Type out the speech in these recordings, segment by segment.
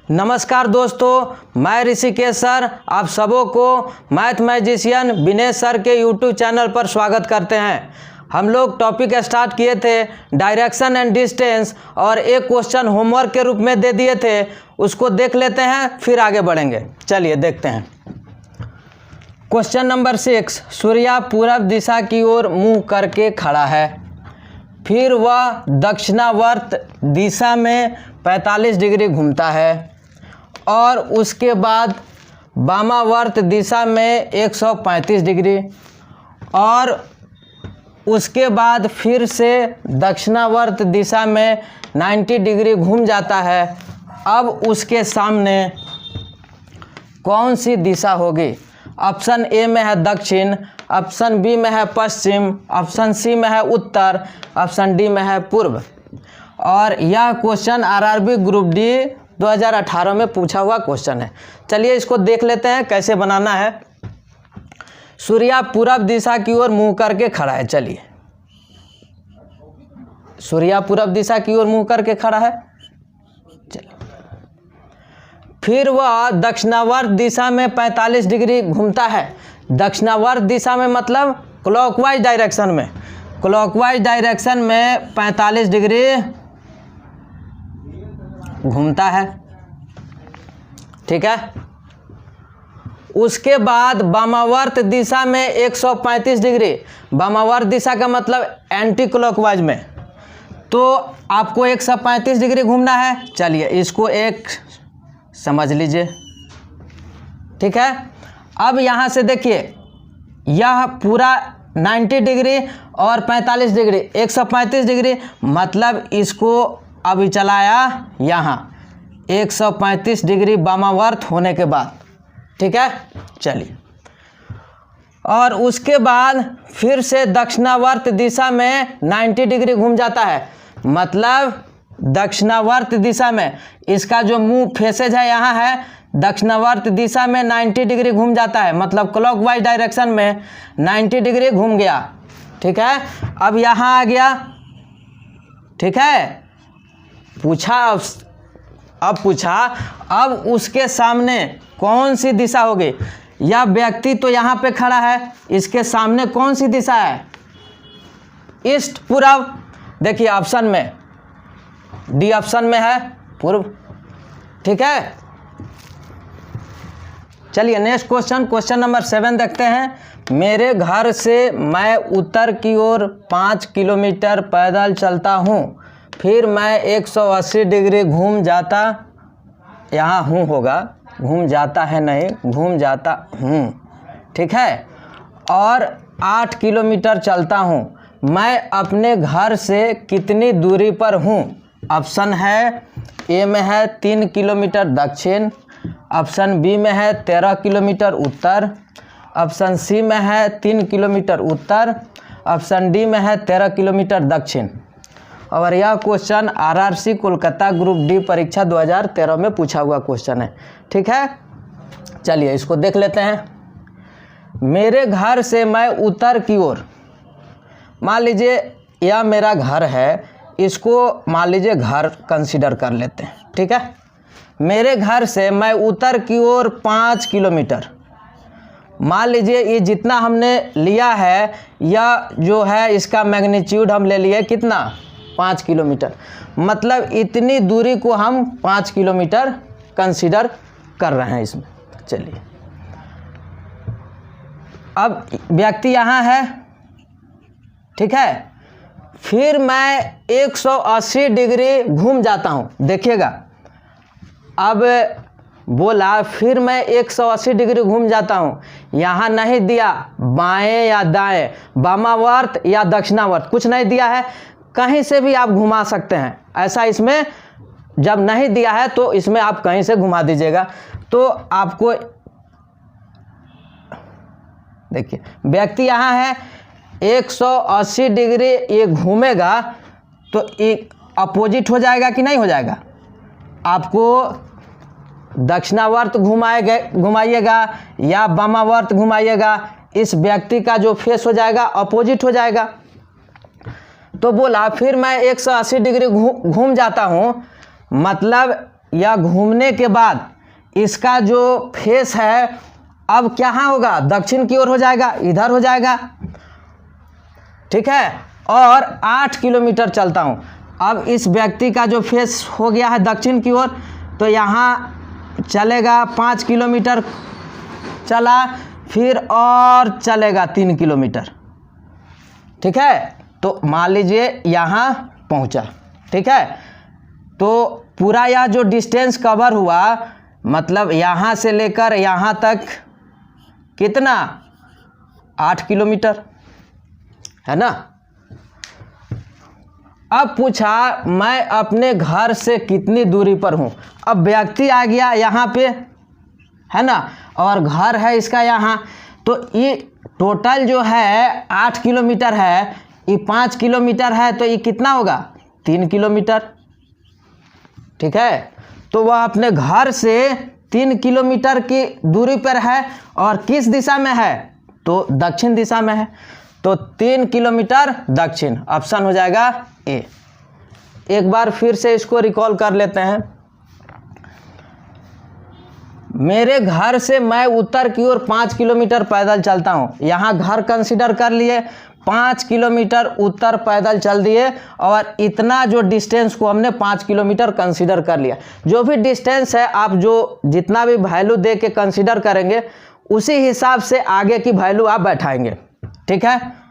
नमस्कार दोस्तों, मैं ऋषिकेश सर आप सबों को मैथ मैजिशियन विनेश सर के यूट्यूब चैनल पर स्वागत करते हैं। हम लोग टॉपिक स्टार्ट किए थे डायरेक्शन एंड डिस्टेंस और एक क्वेश्चन होमवर्क के रूप में दे दिए थे, उसको देख लेते हैं फिर आगे बढ़ेंगे। चलिए देखते हैं। क्वेश्चन नंबर 6, सूर्य पूरब दिशा की ओर मुँह करके खड़ा है, फिर वह दक्षिणावर्त दिशा में 45 डिग्री घूमता है और उसके बाद वामावर्त दिशा में 135 डिग्री और उसके बाद फिर से दक्षिणावर्त दिशा में 90 डिग्री घूम जाता है। अब उसके सामने कौन सी दिशा होगी? ऑप्शन ए में है दक्षिण, ऑप्शन बी में है पश्चिम, ऑप्शन सी में है उत्तर, ऑप्शन डी में है पूर्व। और यह क्वेश्चन आरआरबी ग्रुप डी 2018 में पूछा हुआ क्वेश्चन है। चलिए इसको देख लेते हैं कैसे बनाना है। सूर्य पूरब दिशा की ओर मुंह करके खड़ा है। चलिए, सूर्य पूरब दिशा की ओर मुंह करके खड़ा है। चलिए, फिर वह दक्षिणावर्त दिशा में 45 डिग्री घूमता है। दक्षिणावर्त दिशा में मतलब क्लॉकवाइज डायरेक्शन में, क्लॉकवाइज डायरेक्शन में 45 डिग्री घूमता है। ठीक है। उसके बाद वामावर्त दिशा में 135 डिग्री, वामावर्त दिशा का मतलब एंटी क्लॉकवाइज में, तो आपको 135 डिग्री घूमना है। चलिए इसको एक समझ लीजिए। ठीक है। अब यहाँ से देखिए, यह पूरा 90 डिग्री और 45 डिग्री 135 डिग्री, मतलब इसको अभी चलाया यहाँ 135 डिग्री वामावर्त होने के बाद। ठीक है। चलिए, और उसके बाद फिर से दक्षिणावर्त दिशा में 90 डिग्री घूम जाता है, मतलब दक्षिणावर्त दिशा में इसका जो मुंह फेसेज है यहाँ है, दक्षिणावर्त दिशा में 90 डिग्री घूम जाता है, मतलब क्लॉकवाइज डायरेक्शन में 90 डिग्री घूम गया। ठीक है। अब यहाँ आ गया। ठीक है। अब उसके सामने कौन सी दिशा होगी? यह व्यक्ति तो यहाँ पे खड़ा है, इसके सामने कौन सी दिशा है? ईस्ट पूरब। देखिए ऑप्शन में डी ऑप्शन में है पूर्व। ठीक है। चलिए नेक्स्ट क्वेश्चन नंबर 7 देखते हैं। मेरे घर से मैं उत्तर की ओर 5 किलोमीटर पैदल चलता हूँ, फिर मैं 180 डिग्री घूम जाता, यहाँ हूँ होगा, घूम जाता है नहीं, घूम जाता हूँ। ठीक है। और 8 किलोमीटर चलता हूँ। मैं अपने घर से कितनी दूरी पर हूँ? ऑप्शन है ए में है 3 किलोमीटर दक्षिण, ऑप्शन बी में है 13 किलोमीटर उत्तर, ऑप्शन सी में है 3 किलोमीटर उत्तर, ऑप्शन डी में है 13 किलोमीटर दक्षिण। और यह question RRC Kolkata group D परीक्षा 2013 में पूछा हुआ क्वेश्चन है। ठीक है। चलिए इसको देख लेते हैं। मेरे घर से मैं उत्तर की ओर, मान लीजिए यह मेरा घर है, इसको मान लीजिए घर कंसीडर कर लेते हैं। ठीक है। मेरे घर से मैं उत्तर की ओर 5 किलोमीटर, मान लीजिए ये जितना हमने लिया है, यह जो है इसका मैग्नीट्यूड हम ले लिए कितना? 5 किलोमीटर, मतलब इतनी दूरी को हम 5 किलोमीटर कंसीडर कर रहे हैं इसमें। चलिए, अब व्यक्ति यहाँ है। ठीक है। फिर मैं 180 डिग्री घूम जाता हूँ। देखिएगा, अब बोला फिर मैं 180 डिग्री घूम जाता हूँ, यहाँ नहीं दिया बाएं या दाएं, वामावर्त या दक्षिणावर्त, कुछ नहीं दिया है, कहीं से भी आप घुमा सकते हैं। ऐसा इसमें जब नहीं दिया है तो इसमें आप कहीं से घुमा दीजिएगा। तो आपको देखिए, व्यक्ति यहाँ है, 180 डिग्री ये घूमेगा तो एक अपोजिट हो जाएगा कि नहीं हो जाएगा? आपको दक्षिणावर्त घुमाइएगा या वामावर्त घुमाइएगा, इस व्यक्ति का जो फेस हो जाएगा अपोजिट हो जाएगा। तो बोला फिर मैं 180 डिग्री घूम जाता हूँ, मतलब या घूमने के बाद इसका जो फेस है अब क्या होगा, दक्षिण की ओर हो जाएगा, इधर हो जाएगा, ठीक है। और 8 किलोमीटर चलता हूँ। अब इस व्यक्ति का जो फेस हो गया है दक्षिण की ओर, तो यहाँ चलेगा 5 किलोमीटर चला, फिर और चलेगा 3 किलोमीटर, ठीक है। तो मान लीजिए यहाँ पहुँचा, ठीक है। तो पूरा यह जो डिस्टेंस कवर हुआ, मतलब यहाँ से लेकर यहाँ तक कितना, 8 किलोमीटर, है ना। अब पूछा मैं अपने घर से कितनी दूरी पर हूँ। अब व्यक्ति आ गया यहाँ पे, है ना, और घर है इसका यहाँ। तो ये टोटल जो है 8 किलोमीटर है, ये 5 किलोमीटर है, तो ये कितना होगा, 3 किलोमीटर, ठीक है। तो वह अपने घर से 3 किलोमीटर की दूरी पर है और किस दिशा में है, तो दक्षिण दिशा में है। तो 3 किलोमीटर दक्षिण, ऑप्शन हो जाएगा ए। एक बार फिर से इसको रिकॉल कर लेते हैं। मेरे घर से मैं उत्तर की ओर 5 किलोमीटर पैदल चलता हूँ। यहाँ घर कंसीडर कर लिए, 5 किलोमीटर उत्तर पैदल चल दिए और इतना जो डिस्टेंस को हमने 5 किलोमीटर कंसीडर कर लिया। जो भी डिस्टेंस है आप जो जितना भी वैल्यू दे के कंसीडर करेंगे उसी हिसाब से आगे की वैल्यू आप बैठाएंगे, ठीक है।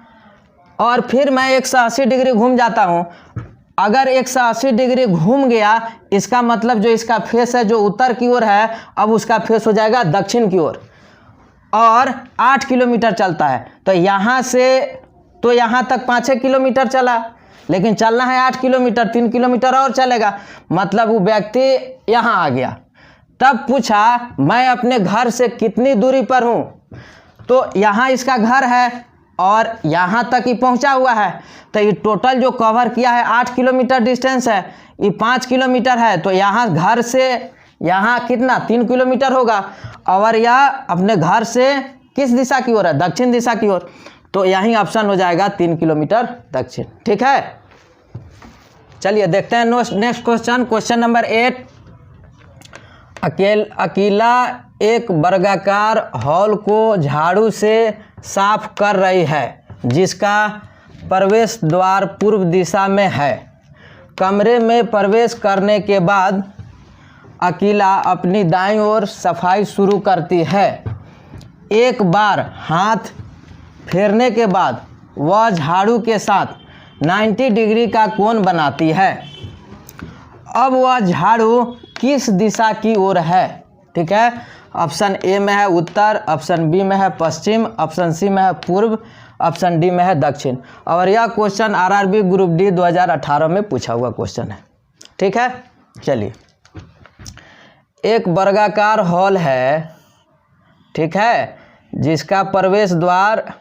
और फिर मैं 180 डिग्री घूम जाता हूँ। अगर 180 डिग्री घूम गया, इसका मतलब जो इसका फेस है जो उत्तर की ओर है, अब उसका फेस हो जाएगा दक्षिण की ओर, और 8 किलोमीटर चलता है। तो यहाँ से तो यहाँ तक 5-6 किलोमीटर चला, लेकिन चलना है 8 किलोमीटर, 3 किलोमीटर और चलेगा, मतलब वो व्यक्ति यहाँ आ गया। तब पूछा मैं अपने घर से कितनी दूरी पर हूँ, तो यहाँ इसका घर है और यहाँ तक ही पहुँचा हुआ है। तो ये टोटल जो कवर किया है 8 किलोमीटर डिस्टेंस है, ये 5 किलोमीटर है, तो यहाँ घर से यहाँ कितना, 3 किलोमीटर होगा। और यह अपने घर से किस दिशा की ओर है, दक्षिण दिशा की ओर, तो यही ऑप्शन हो जाएगा 3 किलोमीटर दक्षिण, ठीक है। चलिए देखते हैं next question. Question number 8। Akila एक वर्गाकार हॉल को झाड़ू से साफ कर रही है जिसका प्रवेश द्वार पूर्व दिशा में है। कमरे में प्रवेश करने के बाद अकीला अपनी दाईं ओर सफाई शुरू करती है। एक बार हाथ फेरने के बाद वह झाड़ू के साथ 90 डिग्री का कोण बनाती है। अब वह झाड़ू किस दिशा की ओर है, ठीक है। ऑप्शन ए में है उत्तर, ऑप्शन बी में है पश्चिम, ऑप्शन सी में है पूर्व, ऑप्शन डी में है दक्षिण। और यह क्वेश्चन आरआरबी ग्रुप डी 2018 में पूछा हुआ क्वेश्चन है, ठीक है। चलिए, एक वर्गाकार हॉल है, ठीक है, जिसका प्रवेश द्वार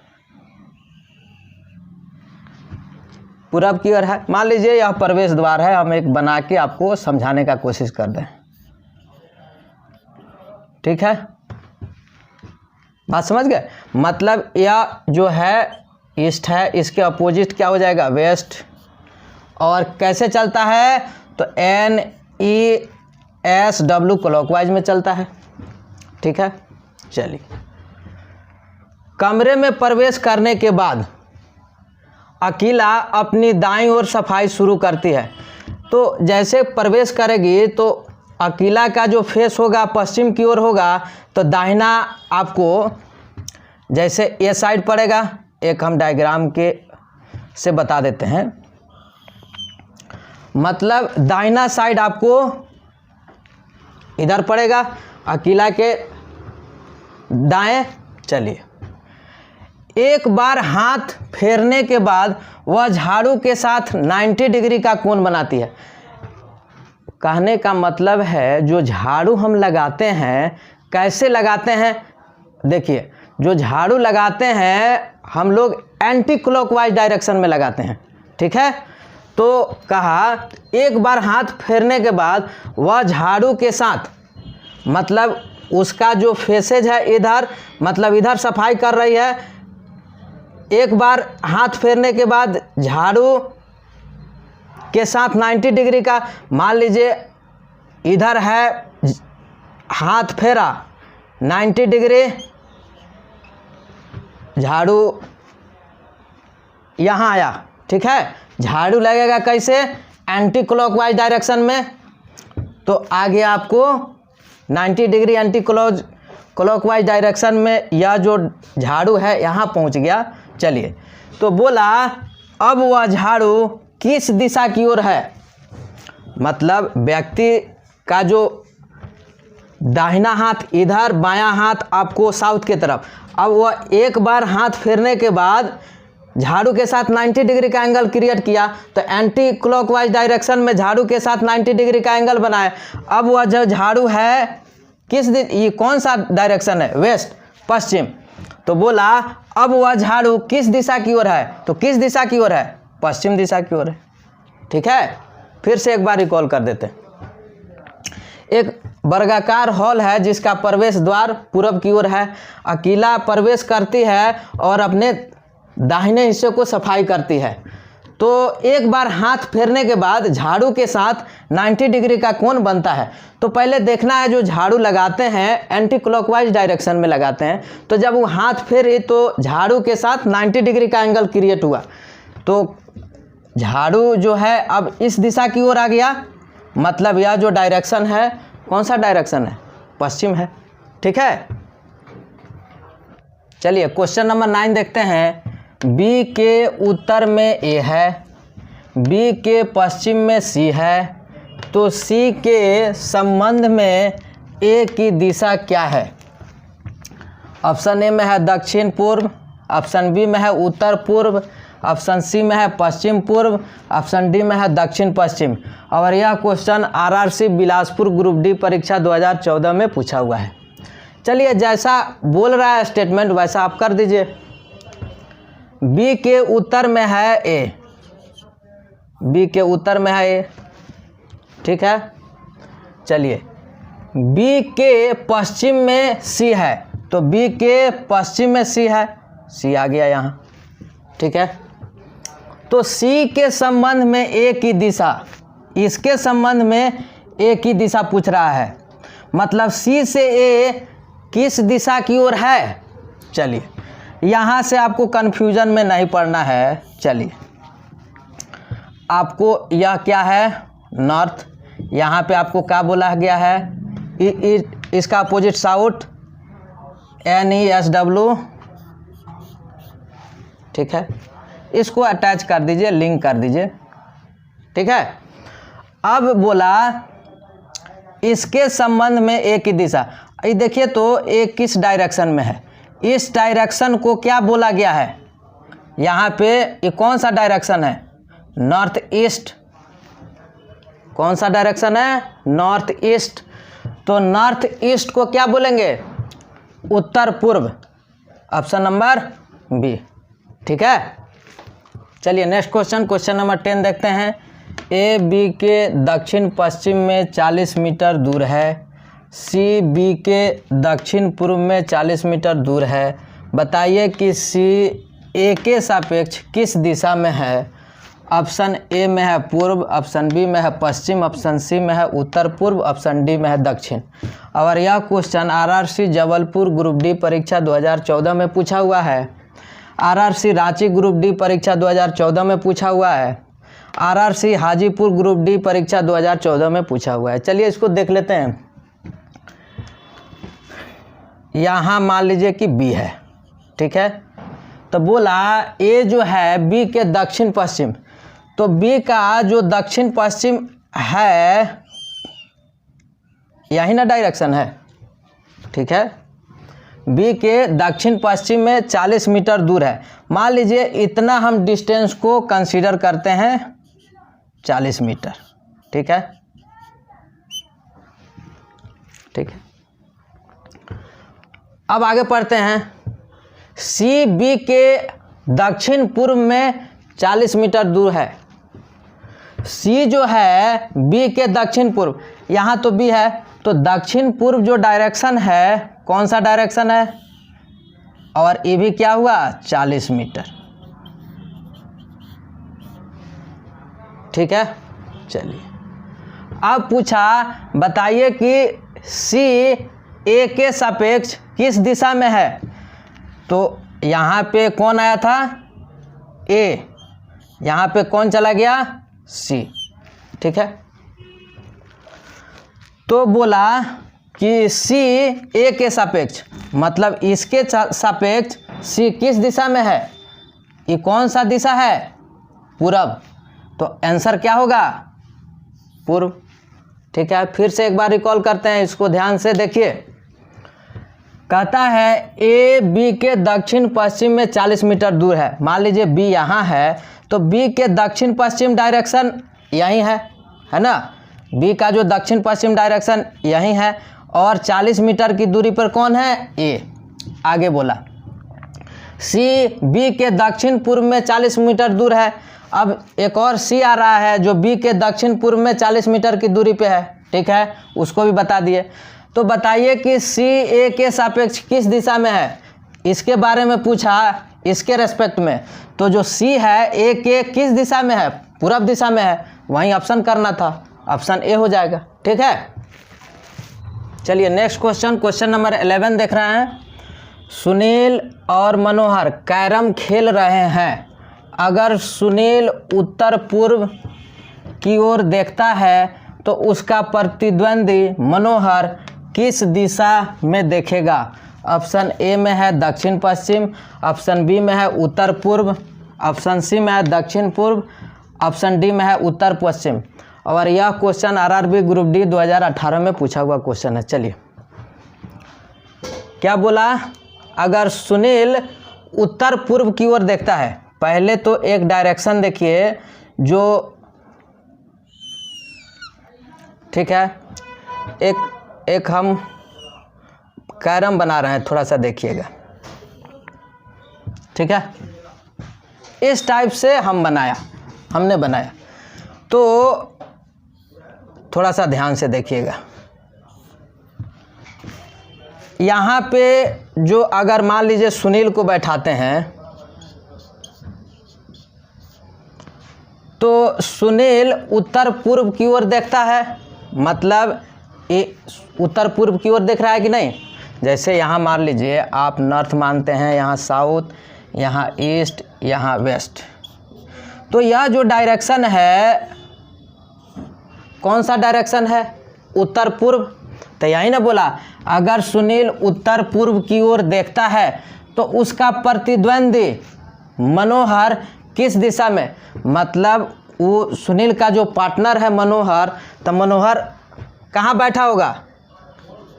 पूरब की ओर है। मान लीजिए यह प्रवेश द्वार है, हम एक बना के आपको समझाने का कोशिश कर दें, ठीक है। बात समझ गए। मतलब यह जो है ईस्ट है, इसके अपोजिट क्या हो जाएगा, वेस्ट। और कैसे चलता है, तो NESW क्लॉकवाइज में चलता है, ठीक है। चलिए, कमरे में प्रवेश करने के बाद अकीला अपनी दाईं ओर सफाई शुरू करती है। तो जैसे प्रवेश करेगी तो अकीला का जो फेस होगा पश्चिम की ओर होगा, तो दाहिना आपको जैसे ये साइड पड़ेगा, एक हम डायग्राम के से बता देते हैं। मतलब दाहिना साइड आपको इधर पड़ेगा, अकीला के दाएं। चलिए, एक बार हाथ फेरने के बाद वह झाड़ू के साथ 90 डिग्री का कोण बनाती है। कहने का मतलब है जो झाड़ू हम लगाते हैं कैसे लगाते हैं, देखिए जो झाड़ू लगाते हैं हम लोग एंटी क्लॉकवाइज डायरेक्शन में लगाते हैं, ठीक है। तो कहा एक बार हाथ फेरने के बाद वह झाड़ू के साथ, मतलब उसका जो फेसेज है इधर, मतलब इधर सफाई कर रही है। एक बार हाथ फेरने के बाद झाड़ू के साथ 90 डिग्री का, मान लीजिए इधर है हाथ फेरा 90 डिग्री, झाड़ू यहाँ आया, ठीक है। झाड़ू लगेगा कैसे, एंटी क्लॉकवाइज डायरेक्शन में, तो आगे आपको 90 डिग्री एंटी क्लॉकवाइज डायरेक्शन में यह जो झाड़ू है यहाँ पहुँच गया। चलिए, तो बोला अब वह झाड़ू किस दिशा की ओर है, मतलब व्यक्ति का जो दाहिना हाथ इधर, बायां हाथ आपको साउथ की तरफ। अब वह एक बार हाथ फेरने के बाद झाड़ू के साथ 90 डिग्री का एंगल क्रिएट किया, तो एंटी क्लॉकवाइज डायरेक्शन में झाड़ू के साथ 90 डिग्री का एंगल बनाए। अब वह जो झाड़ू है किस ये कौन सा डायरेक्शन है, वेस्ट, पश्चिम। तो बोला अब वह झाड़ू किस दिशा की ओर है, तो किस दिशा की ओर है, पश्चिम दिशा की ओर है, ठीक है। फिर से एक बार रिकॉल कर देते हैं। एक वर्गाकार हॉल है जिसका प्रवेश द्वार पूरब की ओर है। अकेला प्रवेश करती है और अपने दाहिने हिस्से को सफाई करती है। तो एक बार हाथ फेरने के बाद झाड़ू के साथ 90 डिग्री का कोण बनता है। तो पहले देखना है, जो झाड़ू लगाते हैं एंटी क्लॉकवाइज डायरेक्शन में लगाते हैं, तो जब वो हाथ फेरे तो झाड़ू के साथ 90 डिग्री का एंगल क्रिएट हुआ। तो झाड़ू जो है अब इस दिशा की ओर आ गया, मतलब यह जो डायरेक्शन है कौन सा डायरेक्शन है, पश्चिम है, ठीक है। चलिए क्वेश्चन नंबर 9 देखते हैं। बी के उत्तर में ए है, बी के पश्चिम में सी है, तो सी के संबंध में ए की दिशा क्या है। ऑप्शन ए में है दक्षिण पूर्व, ऑप्शन बी में है उत्तर पूर्व, ऑप्शन सी में है पश्चिम पूर्व, ऑप्शन डी में है दक्षिण पश्चिम। और यह question RRC Bilaspur group D परीक्षा 2014 में पूछा हुआ है। चलिए, जैसा बोल रहा है स्टेटमेंट वैसा आप कर दीजिए। बी के उत्तर में है ए, बी के उत्तर में है ए, ठीक है। चलिए, बी के पश्चिम में सी है, तो बी के पश्चिम में सी है, सी आ गया यहाँ, ठीक है। तो सी के संबंध में ए की दिशा, इसके संबंध में ए की दिशा पूछ रहा है, मतलब सी से ए किस दिशा की ओर है। चलिए, यहाँ से आपको कन्फ्यूजन में नहीं पड़ना है। चलिए, आपको यह क्या है, नॉर्थ, यहाँ पे आपको क्या बोला गया है, इसका अपोजिट साउथ, NESW, ठीक है। इसको अटैच कर दीजिए, लिंक कर दीजिए, ठीक है। अब बोला इसके संबंध में ए की दिशा, ये देखिए तो ए किस डायरेक्शन में है, इस डायरेक्शन को क्या बोला गया है, यहाँ पे ये कौन सा डायरेक्शन है, नॉर्थ ईस्ट। कौन सा डायरेक्शन है, नॉर्थ ईस्ट। तो नॉर्थ ईस्ट को क्या बोलेंगे, उत्तर पूर्व, ऑप्शन नंबर बी, ठीक है। चलिए नेक्स्ट क्वेश्चन, क्वेश्चन नंबर 10 देखते हैं। ए बी के दक्षिण पश्चिम में 40 मीटर दूर है, सी बी के दक्षिण पूर्व में 40 मीटर दूर है। बताइए कि सी ए के सापेक्ष किस दिशा में है। ऑप्शन ए में है पूर्व, ऑप्शन बी में है पश्चिम, ऑप्शन सी में है उत्तर पूर्व, ऑप्शन डी में है दक्षिण। और यह question RRC Jabalpur group D परीक्षा 2014 में पूछा हुआ है, आरआरसी रांची ग्रुप डी परीक्षा 2014 में पूछा हुआ है, आरआरसी हाजीपुर ग्रुप डी परीक्षा 2014 में पूछा हुआ है। चलिए इसको देख लेते हैं। यहाँ मान लीजिए कि बी है, ठीक है। तो बोला ए जो है बी के दक्षिण पश्चिम, तो बी का जो दक्षिण पश्चिम है यही ना डायरेक्शन है, ठीक है। बी के दक्षिण पश्चिम में 40 मीटर दूर है। मान लीजिए इतना हम डिस्टेंस को कंसीडर करते हैं 40 मीटर, ठीक है, ठीक है। अब आगे पढ़ते हैं। सी बी के दक्षिण पूर्व में 40 मीटर दूर है। सी जो है बी के दक्षिण पूर्व, यहाँ तो बी है, तो दक्षिण पूर्व जो डायरेक्शन है कौन सा डायरेक्शन है, और ये भी क्या हुआ 40 मीटर, ठीक है। चलिए अब पूछा बताइए कि सी ए के सापेक्ष किस दिशा में है। तो यहाँ पे कौन आया था, ए, यहाँ पे कौन चला गया, सी। ठीक है, तो बोला कि सी ए के सापेक्ष, मतलब इसके सापेक्ष सी किस दिशा में है, ये कौन सा दिशा है, पूरब। तो आंसर क्या होगा, पूर्व। ठीक है, फिर से एक बार रिकॉल करते हैं, इसको ध्यान से देखिए। कहता है ए बी के दक्षिण पश्चिम में 40 मीटर दूर है। मान लीजिए बी यहाँ है, तो बी के दक्षिण पश्चिम डायरेक्शन यहीं है ना, बी का जो दक्षिण पश्चिम डायरेक्शन यहीं है, और 40 मीटर की दूरी पर कौन है, ए। आगे बोला सी बी के दक्षिण पूर्व में 40 मीटर दूर है। अब एक और सी आ रहा है जो बी के दक्षिण पूर्व में 40 मीटर की दूरी पे है। ठीक है, उसको भी बता दिए। तो बताइए कि सी ए के सापेक्ष किस दिशा में है, इसके बारे में पूछा, इसके रेस्पेक्ट में। तो जो सी है ए के किस दिशा में है, पूरब दिशा में है, वहीं ऑप्शन करना था, ऑप्शन ए हो जाएगा। ठीक है, चलिए नेक्स्ट क्वेश्चन, क्वेश्चन नंबर 11 देख रहे हैं। सुनील और मनोहर कैरम खेल रहे हैं। अगर सुनील उत्तर पूर्व की ओर देखता है तो उसका प्रतिद्वंदी मनोहर किस दिशा में देखेगा। ऑप्शन ए में है दक्षिण पश्चिम, ऑप्शन बी में है उत्तर पूर्व, ऑप्शन सी में है दक्षिण पूर्व, ऑप्शन डी में है उत्तर पश्चिम। और यह क्वेश्चन आरआरबी ग्रुप डी 2018 में पूछा हुआ क्वेश्चन है। चलिए क्या बोला, अगर सुनील उत्तर पूर्व की ओर देखता है, पहले तो एक डायरेक्शन देखिए जो, ठीक है, एक हम कैरम बना रहे हैं, थोड़ा सा देखिएगा। ठीक है, इस टाइप से हमने बनाया, तो थोड़ा सा ध्यान से देखिएगा। यहाँ पे जो, अगर मान लीजिए सुनील को बैठाते हैं, तो सुनील उत्तर पूर्व की ओर देखता है, मतलब ये उत्तर पूर्व की ओर देख रहा है कि नहीं। जैसे यहाँ मान लीजिए आप नॉर्थ मानते हैं, यहाँ साउथ, यहाँ ईस्ट, यहाँ वेस्ट। तो यह जो डायरेक्शन है, कौन सा डायरेक्शन है, उत्तर पूर्व। तो यही ना बोला, अगर सुनील उत्तर पूर्व की ओर देखता है तो उसका प्रतिद्वंदी मनोहर किस दिशा में, मतलब वो सुनील का जो पार्टनर है मनोहर, तो मनोहर कहाँ बैठा होगा,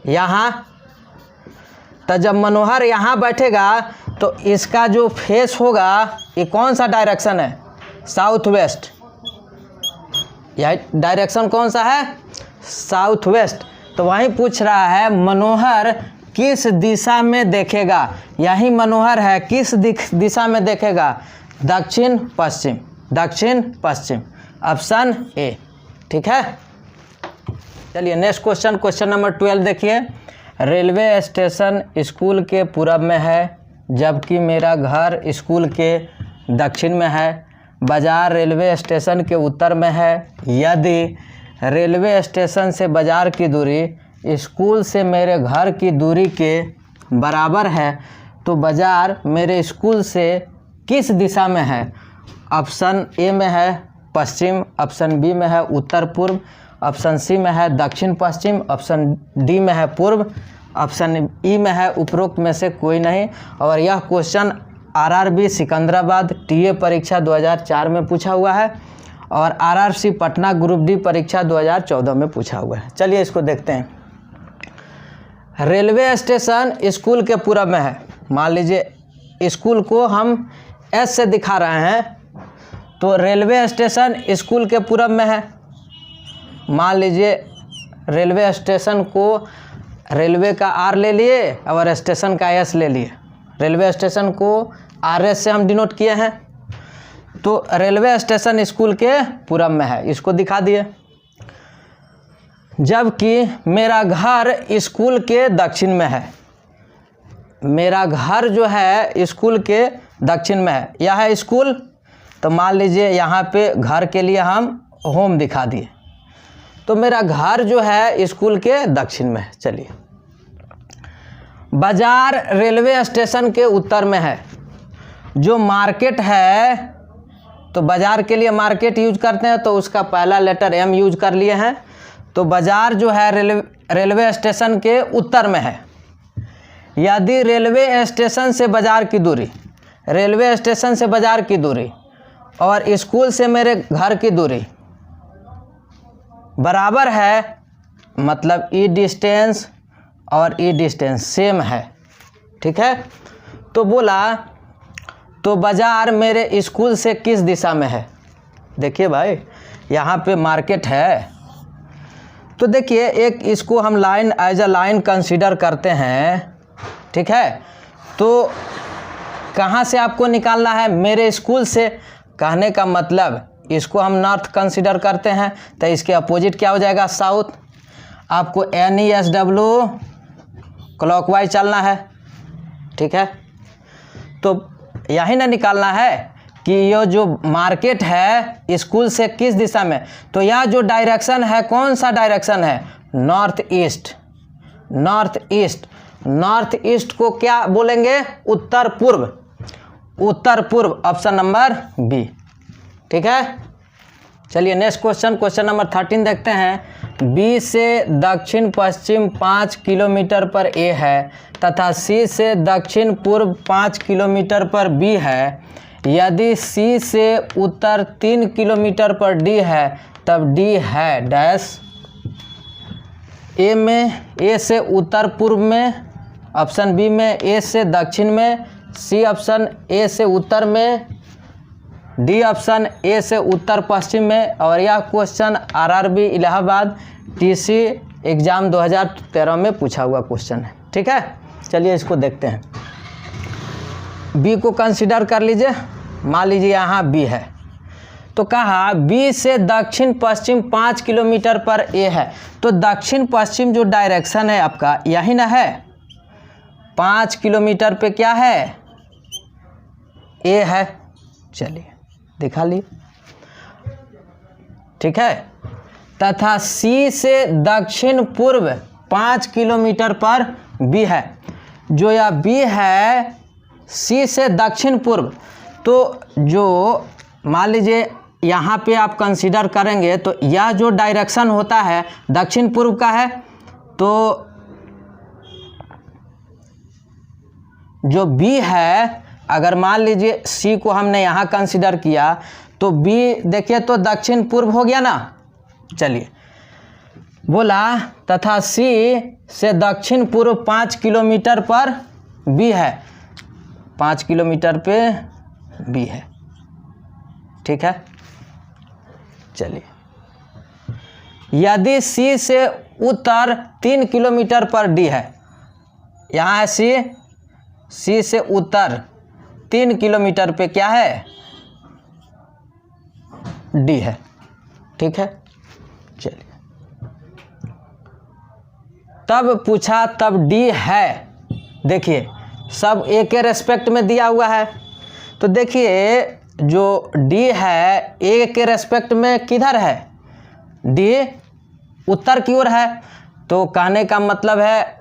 यहाँ। तो जब मनोहर यहाँ बैठेगा तो इसका जो फेस होगा, ये कौन सा डायरेक्शन है, साउथ वेस्ट। यह डायरेक्शन कौन सा है, साउथ वेस्ट। तो वहीं पूछ रहा है मनोहर किस दिशा में देखेगा, यही मनोहर है, किस दिशा में देखेगा, दक्षिण पश्चिम, दक्षिण पश्चिम, ऑप्शन ए। ठीक है, चलिए नेक्स्ट क्वेश्चन, क्वेश्चन नंबर 12 देखिए। रेलवे स्टेशन स्कूल के पूरब में है, जबकि मेरा घर स्कूल के दक्षिण में है। बाजार रेलवे स्टेशन के उत्तर में है। यदि रेलवे स्टेशन से बाजार की दूरी स्कूल से मेरे घर की दूरी के बराबर है, तो बाजार मेरे स्कूल से किस दिशा में है। ऑप्शन ए में है पश्चिम, ऑप्शन बी में है उत्तर पूर्व, ऑप्शन सी में है दक्षिण पश्चिम, ऑप्शन डी में है पूर्व, ऑप्शन ई में है उपरोक्त में से कोई नहीं। और यह क्वेश्चन आरआरबी सिकंदराबाद टीए परीक्षा 2004 में पूछा हुआ है और आरआरसी पटना ग्रुप डी परीक्षा 2014 में पूछा हुआ है। चलिए इसको देखते हैं। रेलवे स्टेशन स्कूल के पूरब में है। मान लीजिए स्कूल को हम एस से दिखा रहे हैं, तो रेलवे स्टेशन स्कूल के पूरब में है। मान लीजिए रेलवे स्टेशन को रेलवे का आर ले लिए और स्टेशन का एस ले लिए। रेलवे स्टेशन को आर एस से हम डिनोट किए हैं, तो रेलवे स्टेशन स्कूल के पूरब में है, इसको दिखा दिए। जबकि मेरा घर स्कूल के दक्षिण में है। मेरा घर जो है स्कूल के दक्षिण में है। यह है स्कूल, तो मान लीजिए यहाँ पे घर के लिए हम होम दिखा दिए। तो मेरा घर जो है स्कूल के दक्षिण में है। चलिए, बाजार रेलवे स्टेशन के उत्तर में है। जो मार्केट है, तो बाजार के लिए मार्केट यूज करते हैं, तो उसका पहला लेटर एम यूज कर लिए हैं। तो बाजार जो है रेलवे स्टेशन के उत्तर में है। यदि रेलवे स्टेशन से बाजार की दूरी, रेलवे स्टेशन से बाजार की दूरी और स्कूल से मेरे घर की दूरी बराबर है, मतलब ई डिस्टेंस और ई डिस्टेंस सेम है, ठीक है। तो बोला तो बाजार मेरे स्कूल से किस दिशा में है। देखिए भाई, यहाँ पे मार्केट है, तो देखिए एक इसको हम line as a line consider करते हैं, ठीक है। तो कहाँ से आपको निकालना है, मेरे स्कूल से। कहने का मतलब इसको हम नॉर्थ कंसीडर करते हैं, तो इसके अपोजिट क्या हो जाएगा, साउथ। आपको NESW क्लॉकवाइज चलना है, ठीक है। तो यही ना निकालना है कि ये जो मार्केट है स्कूल से किस दिशा में, तो यह जो डायरेक्शन है कौन सा डायरेक्शन है, north east. North east, north east को क्या बोलेंगे, उत्तर पूर्व। उत्तर पूर्व, ऑप्शन नंबर बी, ठीक है। चलिए नेक्स्ट क्वेश्चन, क्वेश्चन नंबर 13 देखते हैं। बी से दक्षिण पश्चिम 5 किलोमीटर पर ए है तथा सी से दक्षिण पूर्व 5 किलोमीटर पर बी है। यदि सी से उत्तर 3 किलोमीटर पर डी है, तब डी है डैश। ए में, ए से उत्तर पूर्व में, ऑप्शन बी में ए से दक्षिण में, सी ऑप्शन ए से उत्तर में, डी ऑप्शन ए से उत्तर पश्चिम में। और यह question RRB Allahabad TC exam 2013 में पूछा हुआ क्वेश्चन है, ठीक है। चलिए इसको देखते हैं। बी को कंसीडर कर लीजिए, मान लीजिए यहाँ बी है, तो कहा बी से दक्षिण पश्चिम 5 किलोमीटर पर ए है। तो दक्षिण पश्चिम जो डायरेक्शन है आपका यही ना है, 5 किलोमीटर पे क्या है, ए है। चलिए दिखा ली, ठीक है। तथा सी से दक्षिण पूर्व 5 किलोमीटर पर बी है। जो यह बी है सी से दक्षिण पूर्व, तो जो मान लीजिए यहाँ पे आप कंसीडर करेंगे, तो यह जो डायरेक्शन होता है दक्षिण पूर्व का है। तो जो बी है, अगर मान लीजिए सी को हमने यहाँ कंसीडर किया, तो बी देखिए तो दक्षिण पूर्व हो गया ना। चलिए, बोला तथा सी से दक्षिण पूर्व 5 किलोमीटर पर बी है, 5 किलोमीटर पे बी है, ठीक है। चलिए, यदि सी से उत्तर 3 किलोमीटर पर डी है, यहाँ है सी से उत्तर 3 किलोमीटर पे क्या है, डी है, ठीक है। चलिए, तब पूछा तब डी है। देखिए सब ए के रेस्पेक्ट में दिया हुआ है, तो देखिए जो डी है ए के रेस्पेक्ट में किधर है, डी उत्तर की ओर है। तो कहने का मतलब है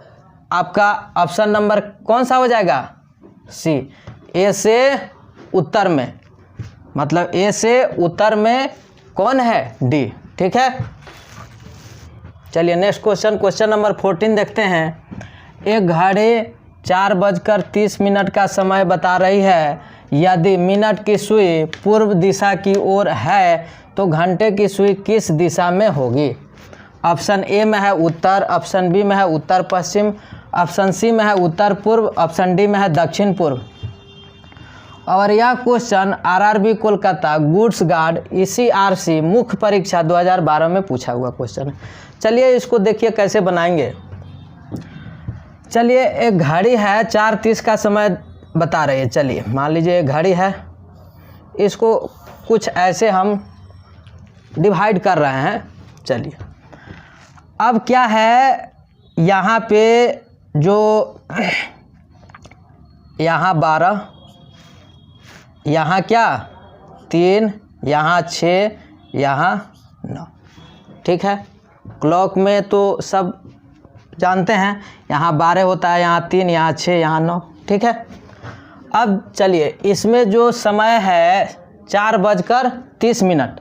आपका ऑप्शन नंबर कौन सा हो जाएगा, सी। ए से उत्तर में, मतलब ए से उत्तर में कौन है, डी, ठीक है। चलिए नेक्स्ट क्वेश्चन, क्वेश्चन नंबर 14 देखते हैं। एक घड़ी 4:30 का समय बता रही है। यदि मिनट की सुई पूर्व दिशा की ओर है तो घंटे की सुई किस दिशा में होगी। ऑप्शन ए में है उत्तर, ऑप्शन बी में है उत्तर पश्चिम, ऑप्शन सी में है उत्तर पूर्व, ऑप्शन डी में है दक्षिण पूर्व। और यह question RRB Kolkata goods guard ECRC मुख्य परीक्षा 2012 में पूछा हुआ क्वेश्चन है। चलिए इसको देखिए कैसे बनाएंगे। चलिए एक घड़ी है 4:30 का समय बता रही है। चलिए मान लीजिए घड़ी है, इसको कुछ ऐसे हम डिवाइड कर रहे हैं। चलिए अब क्या है, यहाँ पे जो यहाँ 12, यहाँ क्या 3, यहाँ 6, यहाँ 9, ठीक है। क्लॉक में तो सब जानते हैं, यहाँ 12 होता है, यहाँ 3, यहाँ 6, यहाँ 9, ठीक है। अब चलिए इसमें जो समय है 4:30।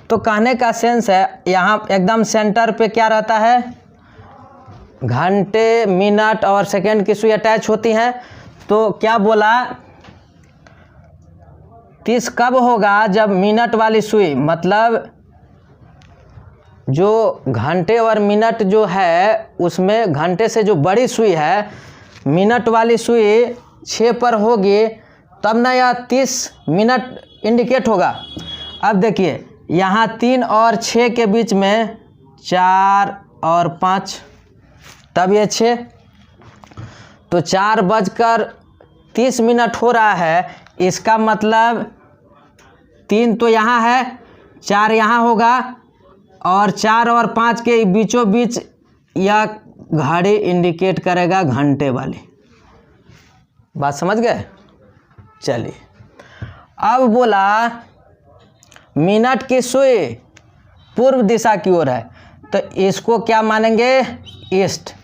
तो कहने का सेंस है यहाँ एकदम सेंटर पे क्या रहता है, घंटे, मिनट और सेकंड की सुई अटैच होती हैं। तो क्या बोला, 30 कब होगा, जब मिनट वाली सुई, मतलब जो घंटे और मिनट जो है उसमें घंटे से जो बड़ी सुई है, मिनट वाली सुई 6 पर होगी, तब ना यह 30 मिनट इंडिकेट होगा। अब देखिए यहाँ 3 और 6 के बीच में 4 और 5, तब ये 6, तो 4:30 हो रहा है। इसका मतलब 3 तो यहाँ है, 4 यहाँ होगा, और 4 और 5 के बीचों बीच यह घड़ी इंडिकेट करेगा घंटे वाली। बात समझ गए। चलिए अब बोला मिनट की सुई पूर्व दिशा की ओर है, तो इसको क्या मानेंगे, ईस्ट।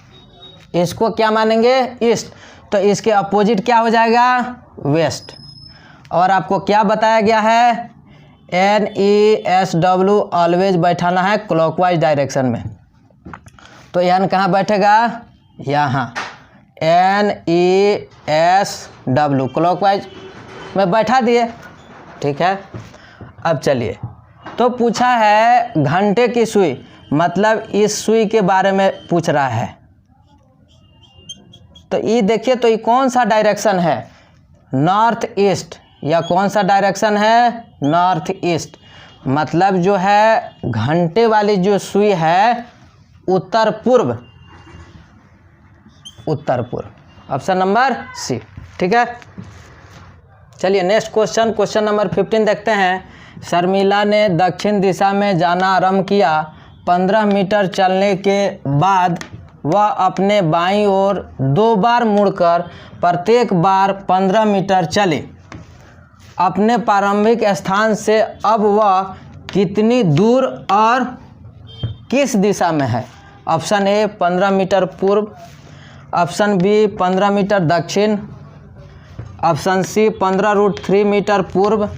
इसको क्या मानेंगे, ईस्ट। तो इसके अपोजिट क्या हो जाएगा, वेस्ट। और आपको क्या बताया गया है, NESW ऑलवेज बैठाना है क्लॉकवाइज डायरेक्शन में। तो एन कहाँ बैठेगा, यहाँ NESW क्लॉकवाइज में बैठा दिए, ठीक है। अब चलिए, तो पूछा है घंटे की सुई, मतलब इस सुई के बारे में पूछ रहा है। तो ये देखिए, तो ये कौन सा डायरेक्शन है, नॉर्थ ईस्ट। या कौन सा डायरेक्शन है, नॉर्थ ईस्ट। मतलब जो है घंटे वाली जो सुई है उत्तर पूर्व, उत्तर पूर्व। ऑप्शन नंबर सी, ठीक है। चलिए नेक्स्ट क्वेश्चन, क्वेश्चन नंबर 15 देखते हैं। शर्मिला ने दक्षिण दिशा में जाना आरंभ किया। 15 मीटर चलने के बाद वह अपने बाईं ओर 2 बार मुड़कर प्रत्येक बार 15 मीटर चली। अपने प्रारंभिक स्थान से अब वह कितनी दूर और किस दिशा में है। ऑप्शन ए 15 मीटर पूर्व, ऑप्शन बी 15 मीटर दक्षिण, ऑप्शन सी 15√3 मीटर पूर्व,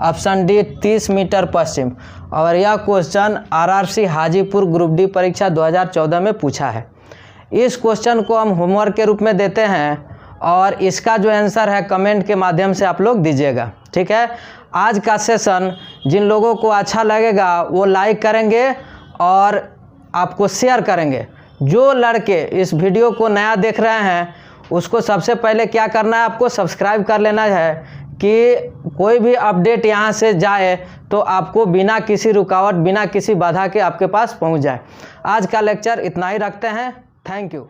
ऑप्शन डी 30 मीटर पश्चिम। और यह question RRC Hajipur group D परीक्षा 2014 में पूछा है। इस क्वेश्चन को हम होमवर्क के रूप में देते हैं और इसका जो आंसर है कमेंट के माध्यम से आप लोग दीजिएगा, ठीक है। आज का सेशन जिन लोगों को अच्छा लगेगा वो लाइक करेंगे और आपको शेयर करेंगे। जो लड़के इस वीडियो को नया देख रहे हैं उसको सबसे पहले क्या करना है, आपको सब्सक्राइब कर लेना है कि कोई भी अपडेट यहाँ से जाए तो आपको बिना किसी रुकावट, बिना किसी बाधा के आपके पास पहुँच जाए। आज का लेक्चर इतना ही रखते हैं। Thank you.